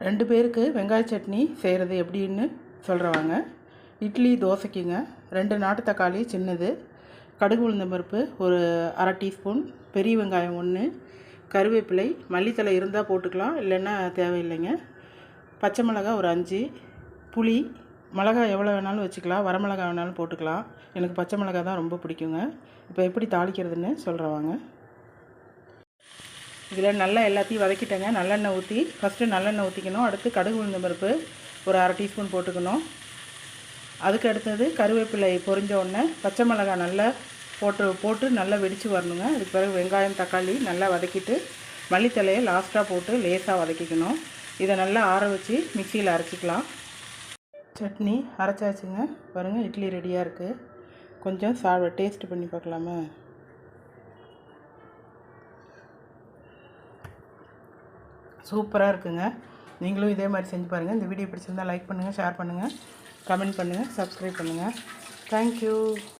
2 பேருக்கு வெங்காய சட்னி செய்கிறது எப்படின்னு சொல்கிறவாங்க. இட்லி தோசைக்குங்க. 2 நாட்டு தக்காளி சின்னது, கடுகு உளுந்தம் பருப்பு ஒரு அரை டீஸ்பூன், பெரிய வெங்காயம் 1, கருவேப்பிலை, மல்லித்தலை இருந்தால் போட்டுக்கலாம், இல்லைன்னா தேவையில்லைங்க. பச்சை மிளகாய் ஒரு 5, புளி, மிளகாய் எவ்வளோ வேணாலும் வச்சுக்கலாம், வரமிளகாய் வேணாலும் போட்டுக்கலாம். எனக்கு பச்சை மிளகாய் தான் ரொம்ப பிடிக்குங்க. இப்போ எப்படி தாளிக்கிறதுன்னு சொல்கிறவாங்க. இதில் நல்லா எல்லாத்தையும் வதக்கிட்டேங்க. நல்லெண்ணெய் ஊற்றி ஃபஸ்ட்டு நல்லெண்ணெய் ஊற்றிக்கணும். அடுத்து கடுகு உளுந்தம் பருப்பு ஒரு அரை டீஸ்பூன் போட்டுக்கணும். அதுக்கு அடுத்தது கருவேப்பிலை பொரிஞ்ச உடனே பச்சை மிளகாய் நல்லா போட்டு நல்லா வெடித்து வரணுங்க. அதுக்கு பிறகு வெங்காயம் தக்காளி நல்லா வதக்கிட்டு மல்லித்தலையை லாஸ்ட்டாக போட்டு லேசாக வதக்கிக்கணும். இதை நல்லா ஆற வச்சு மிக்சியில் அரைச்சிக்கலாம். சட்னி அரைச்சாச்சுங்க. பாருங்கள், இட்லி ரெடியாக இருக்குது. கொஞ்சம் டேஸ்ட் பண்ணி பார்க்கலாமா? சூப்பராக இருக்குங்க. நீங்களும் இதே மாதிரி செஞ்சு பாருங்கள். இந்த வீடியோ பிடிச்சிருந்தால் லைக் பண்ணுங்கள், ஷேர் பண்ணுங்கள், கமெண்ட் பண்ணுங்கள், சப்ஸ்கிரைப் பண்ணுங்கள். தேங்க்யூ.